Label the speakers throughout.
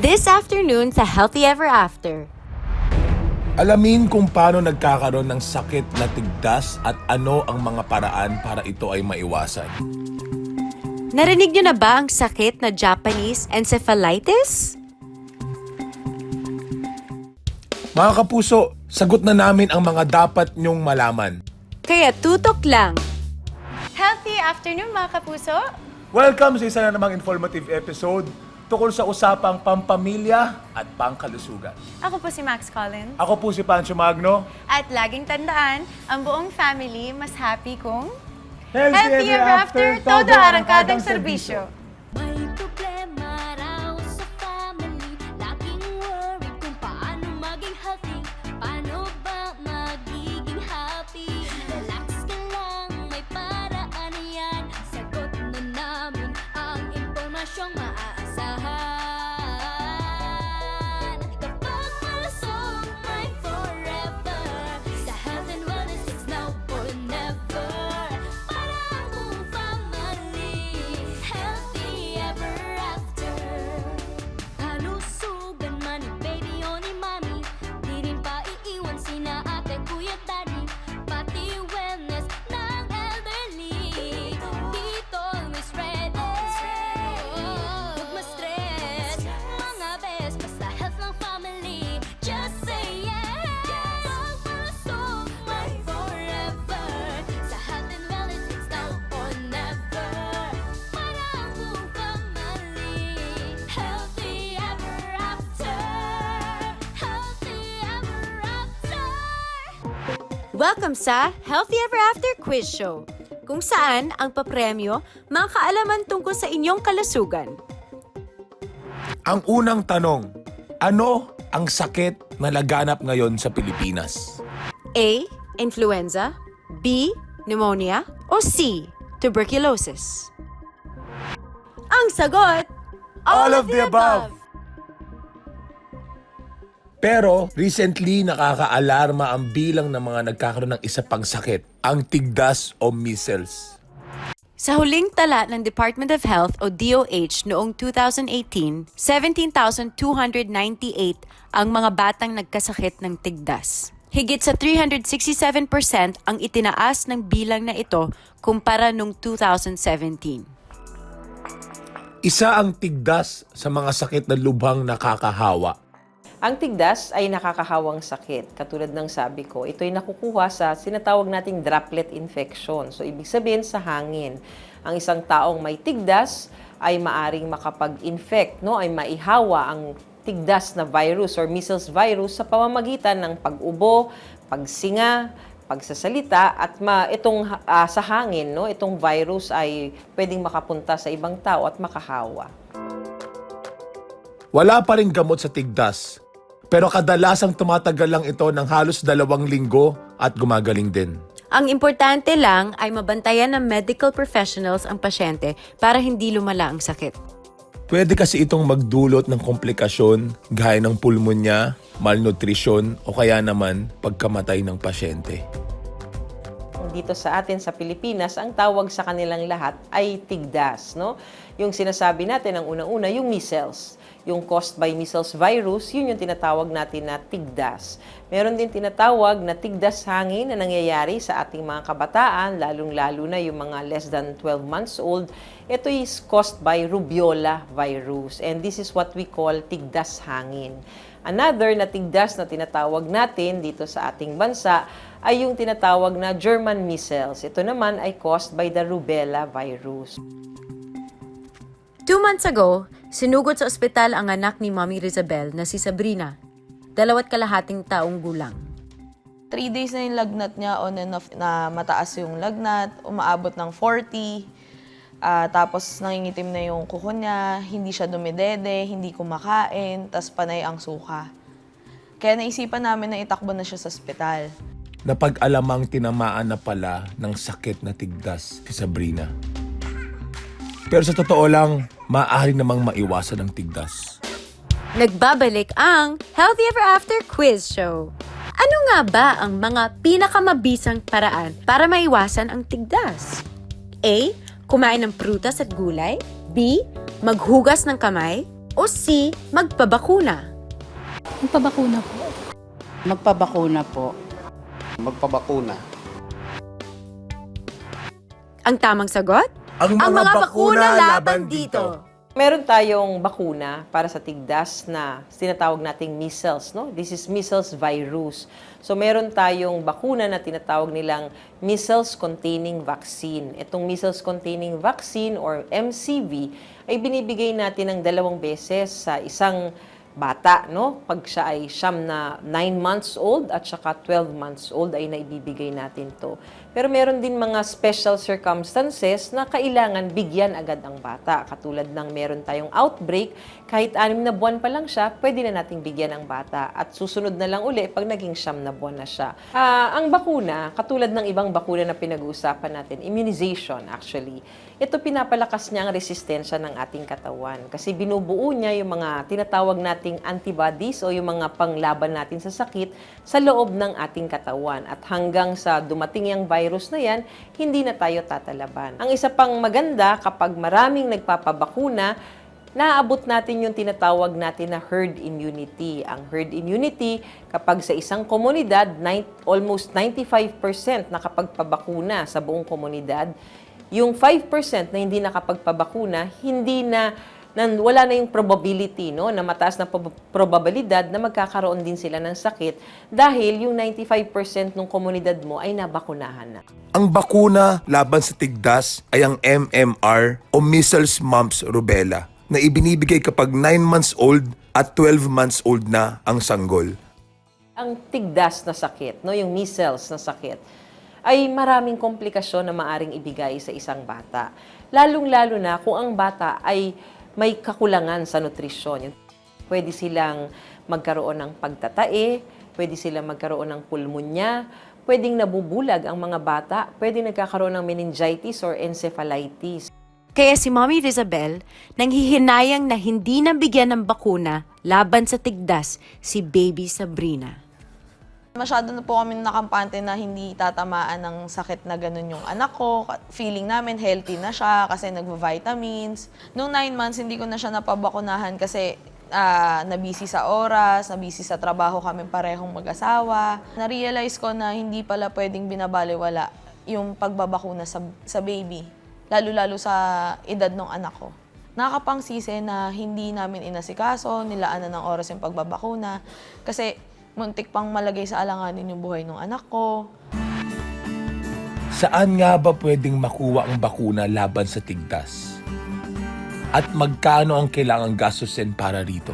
Speaker 1: This afternoon sa Healthy Ever After.
Speaker 2: Alamin kung paano nagkakaroon ng sakit na tigdas at ano ang mga paraan para ito ay maiwasan.
Speaker 1: Narinig niyo na ba ang sakit na Japanese encephalitis?
Speaker 2: Mga kapuso, sagot na namin ang mga dapat nyong malaman.
Speaker 1: Kaya tutok lang.
Speaker 3: Healthy afternoon mga kapuso!
Speaker 2: Welcome sa isa na namang informative episode tungkol sa usapang pampamilya at pangkalusugan.
Speaker 3: Ako po si Max Collins.
Speaker 2: Ako po si Pancho Magno.
Speaker 3: At laging tandaan, ang buong family mas happy kung
Speaker 2: Healthy
Speaker 3: Ever After, todo arangkadang serbisyo.
Speaker 4: May problema raw sa family. Laging worried kung paano maging healthy. Paano ba magiging happy? Relax ka lang, may paraan yan. Sagot na namin ang impormasyong maaasahan. Kapag malusog, may forever. Sa health and wellness, it's now or never. Para ang buong family, healthy ever after. Kalusugan man ni baby o ni mami, di rin pa iiwan sina ate, kuya, daddy. Pati wellness ng elderly, dito always ready. Huwag ma-stress, mga best, basta health ng family. Just say yes. Pag malusog, may forever. Sa health and wellness, it's now or never. Para ang buong family, healthy ever after. Healthy ever after.
Speaker 1: Welcome sa Healthy Ever After Quiz Show, kung saan ang papremyo mga kaalaman tungkol sa inyong kalusugan.
Speaker 2: Ang unang tanong, ano ang sakit na laganap ngayon sa Pilipinas?
Speaker 1: A. Influenza. B. Pneumonia. O C. Tuberculosis. Ang sagot,
Speaker 2: All of the above. Pero recently nakaka-alarma ang bilang ng mga nagkakaroon ng isa pang sakit, ang tigdas o measles.
Speaker 1: Sa huling tala ng Department of Health o DOH noong 2018, 17,298 ang mga batang nagkasakit ng tigdas. Higit sa 367% ang itinaas ng bilang na ito kumpara noong 2017.
Speaker 2: Isa ang tigdas sa mga sakit na lubhang nakakahawa.
Speaker 5: Ang tigdas ay nakakahawang sakit. Katulad ng sabi ko, ito ay nakukuha sa sinatawag nating droplet infection. So, ibig sabihin sa hangin. Ang isang taong may tigdas ay maaring makapag-infect, no? Ay maihawa ang tigdas na virus or measles virus sa pamamagitan ng pag-ubo, pagsinga, pagsasalita, at sa hangin, no? Itong virus ay pwedeng makapunta sa ibang tao at makahawa.
Speaker 2: Wala pa ring gamot sa tigdas, pero kadalasang tumatagal lang ito ng halos 2 linggo at gumagaling din.
Speaker 1: Ang importante lang ay mabantayan ng medical professionals ang pasyente para hindi lumala ang sakit.
Speaker 2: Pwede kasi itong magdulot ng komplikasyon gaya ng pulmonya, malnutrition o kaya naman pagkamatay ng pasyente.
Speaker 5: Dito sa atin sa Pilipinas, ang tawag sa kanilang lahat ay tigdas, no? Yung sinasabi natin ang unang-una, yung measles. Yung caused by measles virus, yun yung tinatawag natin na tigdas. Meron din tinatawag na tigdas hangin na nangyayari sa ating mga kabataan, lalong-lalo na yung mga less than 12 months old. Ito is caused by rubiola virus, and this is what we call tigdas hangin. Another na tigdas na tinatawag natin dito sa ating bansa ay yung tinatawag na German measles. Ito naman ay caused by the rubella virus.
Speaker 1: 2 months ago, sinugod sa ospital ang anak ni Mommy Rizabel na si Sabrina, 2.5 taong gulang.
Speaker 6: 3 days na yung lagnat niya, on and off na mataas yung lagnat, umaabot ng 40, tapos nangingitim na yung kuko niya, hindi siya dumidede, hindi kumakain, tas panay ang suka. Kaya naisipan namin na itakbo na siya sa ospital.
Speaker 2: Napag-alamang tinamaan na pala ng sakit na tigdas si Sabrina. Pero sa totoo lang, maaari namang maiwasan ang tigdas.
Speaker 1: Nagbabalik ang Healthy Ever After Quiz Show. Ano nga ba ang mga pinakamabisang paraan para maiwasan ang tigdas? A. Kumain ng prutas at gulay. B. Maghugas ng kamay. O C. Magpabakuna?
Speaker 7: Magpabakuna po.
Speaker 8: Magpabakuna po.
Speaker 9: Magpabakuna.
Speaker 1: Ang tamang sagot?
Speaker 2: Ang mga bakuna laban dito.
Speaker 5: Meron tayong bakuna para sa tigdas na tinatawag nating measles, no? This is measles virus. So meron tayong bakuna na tinatawag nilang measles containing vaccine. Itong measles containing vaccine or MCV ay binibigay natin ng 2 beses sa isang bata, no? Pag siya ay siyam na 9 months old at saka 12 months old ay naibibigay natin to. Pero meron din mga special circumstances na kailangan bigyan agad ang bata. Katulad ng meron tayong outbreak, kahit 6 na buwan pa lang siya, pwede na nating bigyan ang bata. At susunod na lang uli pag naging 9 na buwan na siya. Ang bakuna, katulad ng ibang bakuna na pinag-uusapan natin, immunization actually, ito pinapalakas niya ang resistensya ng ating katawan. Kasi binubuo niya yung mga tinatawag nating antibodies o yung mga panglaban natin sa sakit sa loob ng ating katawan. At hanggang sa dumating yung virus na yan, hindi na tayo tatalaban. Ang isa pang maganda, kapag maraming nagpapabakuna, naaabot natin yung tinatawag natin na herd immunity. Ang herd immunity, kapag sa isang komunidad, almost 95% nakapagpabakuna sa buong komunidad, yung 5% na hindi nakapagpabakuna, wala na yung probability, no, na mataas na probabilidad na magkakaroon din sila ng sakit dahil yung 95% ng komunidad mo ay nabakunahan na.
Speaker 2: Ang bakuna laban sa tigdas ay ang MMR o Measles, Mumps, Rubella na ibinibigay kapag 9 months old at 12 months old na ang sanggol.
Speaker 5: Ang tigdas na sakit, no, yung measles na sakit, ay maraming komplikasyon na maaring ibigay sa isang bata. Lalong-lalo na kung ang bata ay may kakulangan sa nutrisyon. Pwede silang magkaroon ng pagtatae, pwede silang magkaroon ng pulmonya, pwedeng nabubulag ang mga bata, pwedeng nagkakaroon ng meningitis or encephalitis.
Speaker 1: Kaya si Mommy Rizabel nanghihinayang na hindi nabigyan ng bakuna laban sa tigdas si Baby Sabrina.
Speaker 6: Masyado na po kami nakampante na hindi tatamaan ng sakit na ganun yung anak ko. Feeling namin healthy na siya kasi nagva-vitamins. Noong 9 months, hindi ko na siya napabakunahan kasi nabisi sa oras, nabisi sa trabaho kami parehong mag-asawa. Na-realize ko na hindi pala pwedeng binabaliwala yung pagbabakuna sa baby, lalo-lalo sa edad ng anak ko. Nakakapangsisi na hindi namin inasikaso, nilaanan ng oras yung pagbabakuna kasi muntik pang malagay sa alanganin yung buhay ng anak ko.
Speaker 2: Saan nga ba pwedeng makuha ang bakuna laban sa tigdas? At magkano ang kailangang gastusin para rito?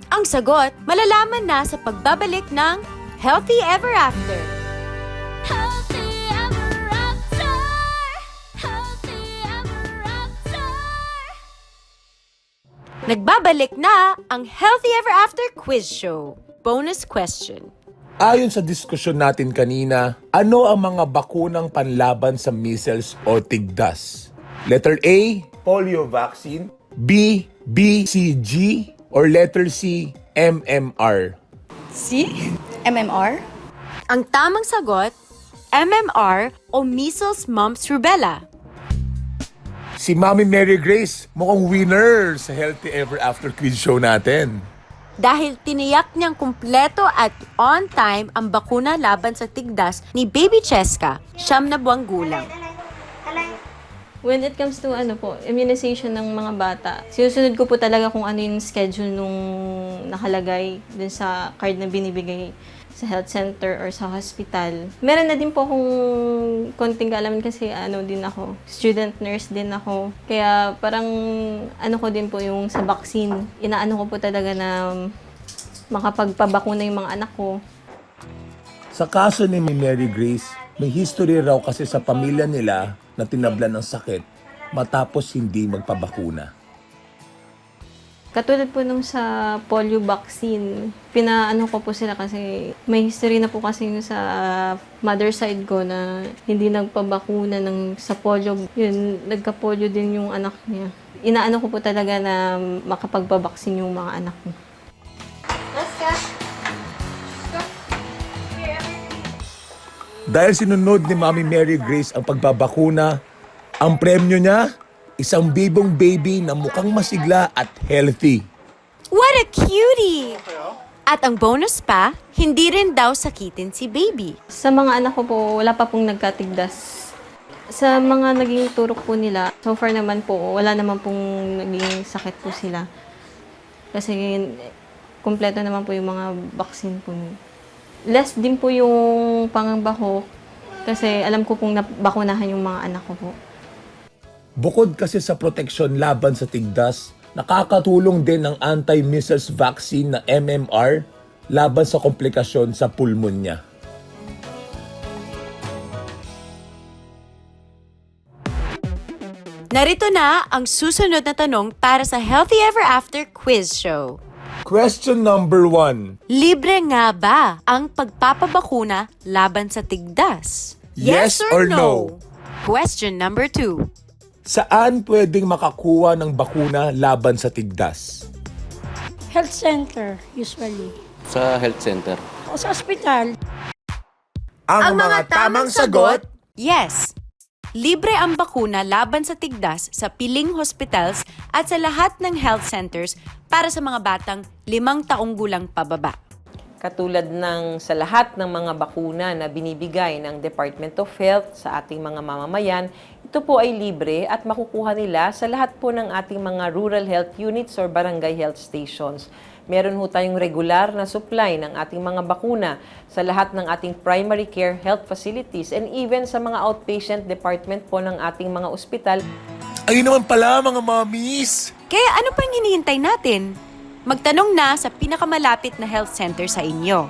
Speaker 1: Ang sagot, malalaman na sa pagbabalik ng Healthy Ever After.
Speaker 4: Healthy ever after. Healthy ever after.
Speaker 1: Nagbabalik na ang Healthy Ever After Quiz Show. Bonus question.
Speaker 2: Ayon sa diskusyon natin kanina, ano ang mga bakunang panlaban sa measles o tigdas? Letter A, polio vaccine. B, BCG. Or letter C, MMR.
Speaker 7: C? MMR?
Speaker 1: Ang tamang sagot, MMR o Measles, Mumps, Rubella.
Speaker 2: Si Mami Mary Grace, mukhang winner sa Healthy Ever After Quiz Show natin.
Speaker 1: Dahil tiniyak niyang kumpleto at on time ang bakuna laban sa tigdas ni Baby Cheska, 9 na buwang gulang.
Speaker 10: When it comes to immunization ng mga bata, sinusunod ko po talaga kung ano yung schedule nung nakalagay dun sa card na binibigay sa health center or sa hospital. Meron na din po akong konting kaalaman kasi din ako, student nurse din ako. Kaya parang ko din po yung sa vaccine. Inaano ko po talaga na makapagpabakuna yung mga anak ko.
Speaker 2: Sa kaso ni Mary Grace, may history raw kasi sa pamilya nila na tinablan ng sakit matapos hindi magpabakuna.
Speaker 10: Katulad po nung sa polio vaccine, pinaano ko po sila kasi may history na po kasi yung sa mother side ko na hindi nagpabakuna sa polio. Yun, nagka-polio din yung anak niya. Inaano ko po talaga na makapagpabaksin yung mga anak ko.
Speaker 2: Dahil sinunod ni Mami Mary Grace ang pagbabakuna, ang premyo niya, isang bibong baby na mukhang masigla at healthy.
Speaker 1: What a cutie! At ang bonus pa, hindi rin daw sakitin si baby.
Speaker 10: Sa mga anak ko po, wala pa pong nagkatigdas. Sa mga naging turok po nila, so far naman po, wala naman pong naging sakit po sila. Kasi kumpleto naman po yung mga vaccine po. Less din po yung pangamba ko kasi alam ko pong nabakunahan yung mga anak ko po.
Speaker 2: Bukod kasi sa proteksyon laban sa tigdas, nakakatulong din ang anti-measles vaccine na MMR laban sa komplikasyon sa pulmonya.
Speaker 1: Narito na ang susunod na tanong para sa Healthy Ever After Quiz Show.
Speaker 2: Question number 1.
Speaker 1: Libre nga ba ang pagpapabakuna laban sa tigdas?
Speaker 2: Yes or no?
Speaker 1: Question number 2.
Speaker 2: Saan pwedeng makakuha ng bakuna laban sa tigdas?
Speaker 7: Health center, usually.
Speaker 9: Sa health center.
Speaker 7: O sa ospital.
Speaker 2: Ang mga tamang sagot,
Speaker 1: Yes. Libre ang bakuna laban sa tigdas sa piling hospitals at sa lahat ng health centers para sa mga batang 5 taong gulang pababa.
Speaker 5: Katulad ng sa lahat ng mga bakuna na binibigay ng Department of Health sa ating mga mamamayan, ito po ay libre at makukuha nila sa lahat po ng ating mga rural health units or barangay health stations. Meron ho tayong regular na supply ng ating mga bakuna sa lahat ng ating primary care health facilities and even sa mga outpatient department po ng ating mga ospital.
Speaker 2: ayun naman pala mga mommies!
Speaker 1: Kaya ano pang hinihintay natin? Magtanong na sa pinakamalapit na health center sa inyo.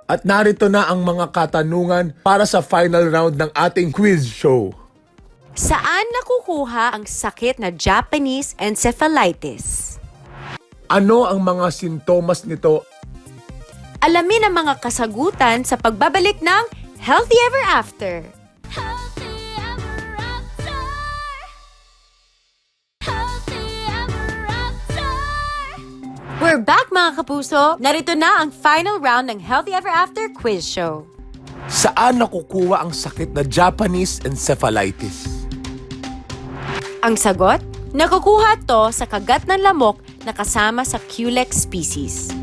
Speaker 2: At narito na ang mga katanungan para sa final round ng ating quiz show.
Speaker 1: Saan nakukuha ang sakit na Japanese encephalitis?
Speaker 2: Ano ang mga sintomas nito?
Speaker 1: Alamin ang mga kasagutan sa pagbabalik ng Healthy Ever After.
Speaker 4: Healthy ever after. Healthy ever after.
Speaker 1: We're back mga kapuso! Narito na ang final round ng Healthy Ever After Quiz Show.
Speaker 2: Saan nakukuha ang sakit na Japanese encephalitis?
Speaker 1: Ang sagot? Nakukuha to sa kagat ng lamok na kasama sa Culex species.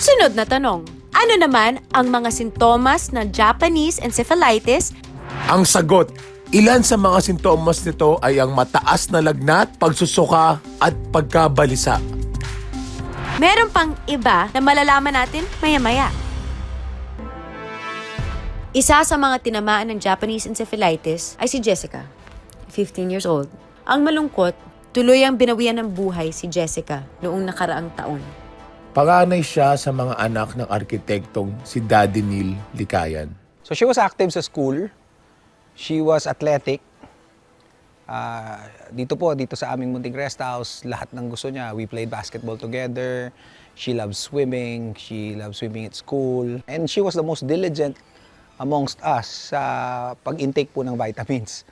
Speaker 1: Sunod na tanong, ano naman ang mga sintomas ng Japanese encephalitis?
Speaker 2: Ang sagot, ilan sa mga sintomas nito ay ang mataas na lagnat, pagsusuka at pagkabalisa.
Speaker 1: Meron pang iba na malalaman natin maya-maya. Isa sa mga tinamaan ng Japanese encephalitis ay si Jessica, 15 years old. Ang malungkot, tuloy ang binawian ng buhay si Jessica noong nakaraang taon.
Speaker 2: Panganay siya sa mga anak ng arkitektong si Daddy Neil Likayan.
Speaker 11: So she was active sa school. She was athletic. Dito sa aming munting rest house, lahat ng gusto niya. We played basketball together. She loves swimming. She loves swimming at school. And she was the most diligent amongst us sa pag-intake po ng vitamins.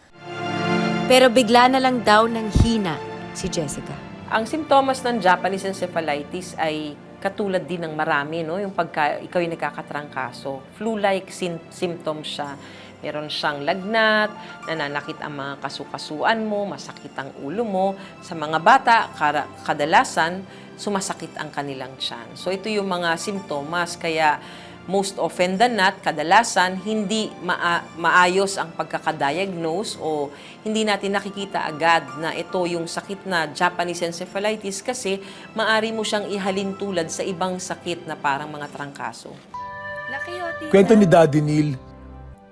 Speaker 1: Pero bigla na lang daw ng hina si Jessica.
Speaker 5: Ang simptomas ng Japanese encephalitis ay katulad din ng marami, no? Yung pagka ikaw ay nagkakatrangkaso. Flu-like symptoms siya. Meron siyang lagnat, nananakit ang mga kasukasuan mo, masakit ang ulo mo. Sa mga bata, kadalasan, sumasakit ang kanilang tiyan. So ito yung mga simptomas, kaya most often than not, kadalasan, hindi maayos ang pagkakadiagnose o hindi natin nakikita agad na ito yung sakit na Japanese encephalitis kasi maari mo siyang ihalin tulad sa ibang sakit na parang mga trangkaso.
Speaker 2: Kwento ni Daddy Neil,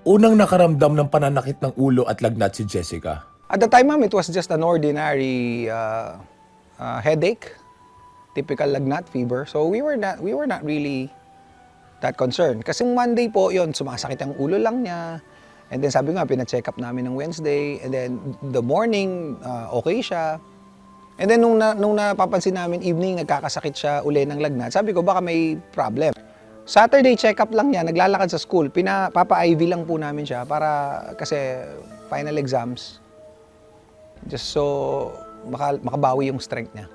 Speaker 2: unang nakaramdam ng pananakit ng ulo at lagnat si Jessica.
Speaker 11: At the time, ma'am, it was just an ordinary headache, typical lagnat fever. So we were not really that concerned. Kasi Monday po, yon sumasakit ang ulo lang niya. And then sabi nga, pina-check up namin ng Wednesday. And then the morning, okay siya. And then nung napapansin namin evening, nagkakasakit siya uli ng lagnat, sabi ko, baka may problem. Saturday, check up lang niya, naglalakad sa school. Papa-IV lang po namin siya para, kasi final exams. Just so makabawi yung strength niya.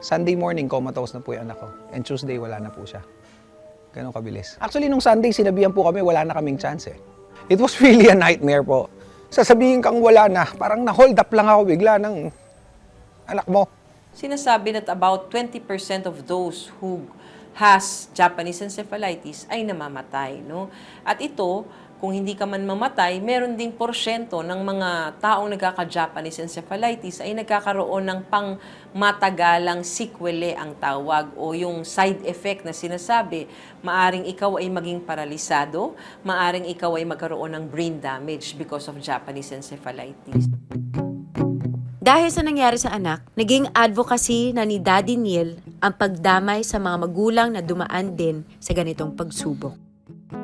Speaker 11: Sunday morning, comatose na po yung anak ko. And Tuesday, wala na po siya. Ganun kabilis. Actually, nung Sunday, sinabihan po kami, wala na kaming chance eh. It was really a nightmare po. Sasabihin kang wala na, parang na-hold up lang ako bigla ng anak mo.
Speaker 5: sinasabi that about 20% of those who has Japanese encephalitis ay namamatay, no? At ito, kung hindi ka man mamatay, meron ding porsyento ng mga taong nagkaka-Japanese encephalitis ay nagkakaroon ng pang-matagalang sequelae ang tawag o yung side effect na sinasabi. Maaring ikaw ay maging paralisado, maaring ikaw ay magkaroon ng brain damage because of Japanese encephalitis.
Speaker 1: Dahil sa nangyari sa anak, naging advocacy na ni Daddy Neil ang pagdamay sa mga magulang na dumaan din sa ganitong pagsubok.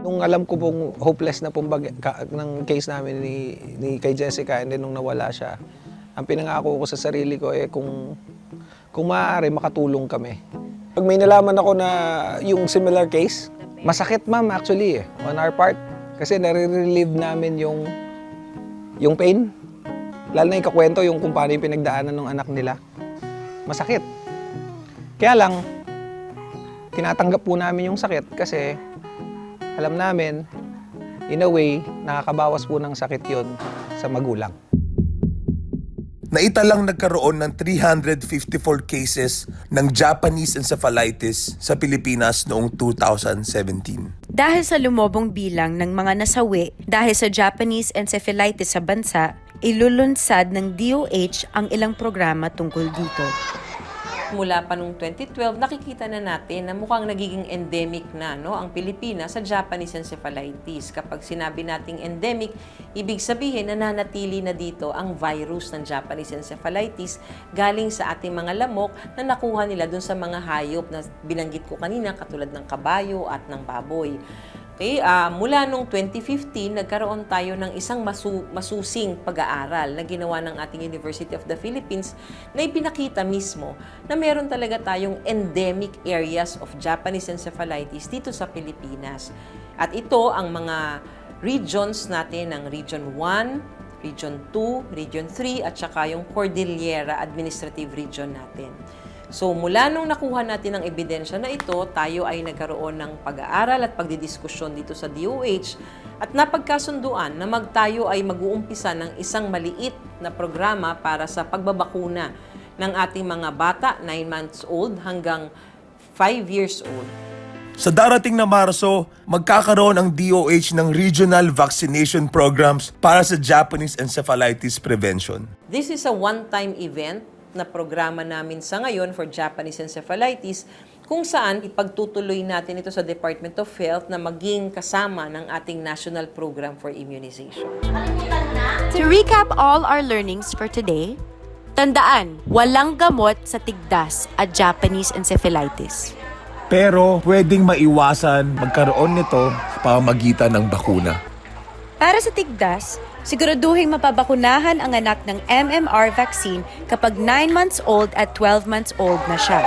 Speaker 11: Nung alam ko pong hopeless na pong ng case namin ni kay Jessica and then nung nawala siya, ang pinangako ko sa sarili ko kung maaari makatulong kami. Pag may nalaman ako na yung similar case, masakit ma'am actually on our part kasi nare-relieve namin yung pain. Lalo na ikakwento yung kung paano yung pinagdaanan ng anak nila. Masakit. Kaya lang, tinatanggap po namin yung sakit kasi alam namin, in a way, nakakabawas po ng sakit yon sa magulang.
Speaker 2: Naitalang nagkaroon ng 354 cases ng Japanese encephalitis sa Pilipinas noong 2017.
Speaker 1: Dahil sa lumobong bilang ng mga nasawi dahil sa Japanese encephalitis sa bansa, ilulunsad ng DOH ang ilang programa tungkol dito.
Speaker 5: Mula pa noong 2012, nakikita na natin na mukhang nagiging endemic na ang Pilipinas sa Japanese encephalitis. Kapag sinabi nating endemic, ibig sabihin nananatili na dito ang virus ng Japanese encephalitis galing sa ating mga lamok na nakuha nila dun sa mga hayop na binanggit ko kanina katulad ng kabayo at ng baboy. Okay, mula noong 2015, nagkaroon tayo ng isang masusing pag-aaral na ginawa ng ating University of the Philippines na ipinakita mismo na meron talaga tayong endemic areas of Japanese encephalitis dito sa Pilipinas. At ito ang mga regions natin ng Region 1, Region 2, Region 3 at saka yung Cordillera Administrative Region natin. So mula nung nakuha natin ang ebidensya na ito, tayo ay nagkaroon ng pag-aaral at pagdidiskusyon dito sa DOH at napagkasunduan na tayo ay mag-uumpisa ng isang maliit na programa para sa pagbabakuna ng ating mga bata, 9 months old hanggang 5 years old.
Speaker 2: Sa darating na Marso, magkakaroon ang DOH ng regional vaccination programs para sa Japanese encephalitis prevention.
Speaker 5: This is a one-time event na programa namin sa ngayon for Japanese encephalitis kung saan ipagtutuloy natin ito sa Department of Health na maging kasama ng ating National Program for Immunization.
Speaker 1: To recap all our learnings for today, tandaan, walang gamot sa tigdas at Japanese encephalitis.
Speaker 2: Pero pwedeng maiwasan magkaroon nito sa pamamagitan ng bakuna.
Speaker 1: Para sa tigdas, siguraduhin mapabakunahan ang anak ng MMR vaccine kapag 9 months old at 12 months old na siya.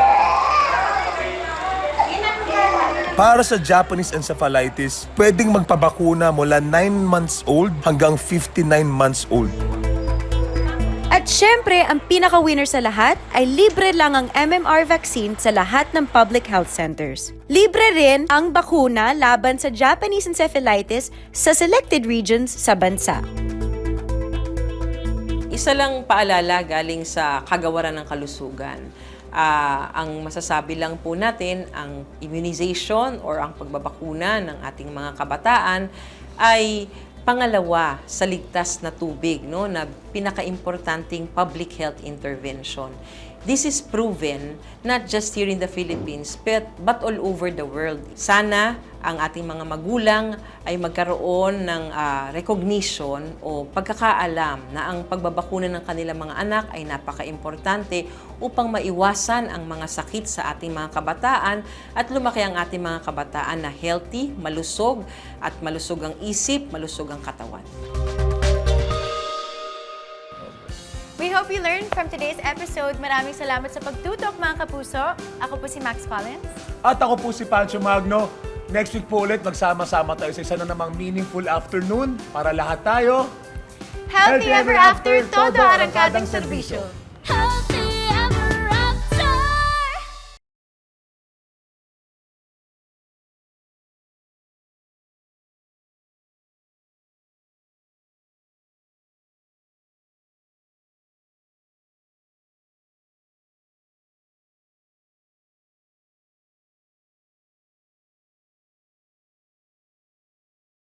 Speaker 2: Para sa Japanese encephalitis, pwedeng magpabakuna mula 9 months old hanggang 59 months old.
Speaker 1: At syempre, ang pinaka-winner sa lahat ay libre lang ang MMR vaccine sa lahat ng public health centers. Libre rin ang bakuna laban sa Japanese encephalitis sa selected regions sa bansa.
Speaker 5: Isa lang paalala galing sa Kagawaran ng Kalusugan. Ang masasabi lang po natin, ang immunization or ang pagbabakuna ng ating mga kabataan ay pangalawa sa ligtas na tubig, na pinaka-importanting public health intervention. This is proven not just here in the Philippines, but all over the world. Sana ang ating mga magulang ay magkaroon ng recognition o pagkakaalam na ang pagbabakuna ng kanilang mga anak ay napaka-importante upang maiwasan ang mga sakit sa ating mga kabataan at lumaki ang ating mga kabataan na healthy, malusog, at malusog ang isip, malusog ang katawan.
Speaker 3: We hope you learned from today's episode. Maraming salamat sa pagtutok, mga kapuso. Ako po si Max Collins.
Speaker 2: At ako po si Pancho Magno. Next week po ulit, magsama-sama tayo sa isa na namang meaningful afternoon para lahat tayo.
Speaker 3: Healthy ever after, todo arangkadang serbisyo.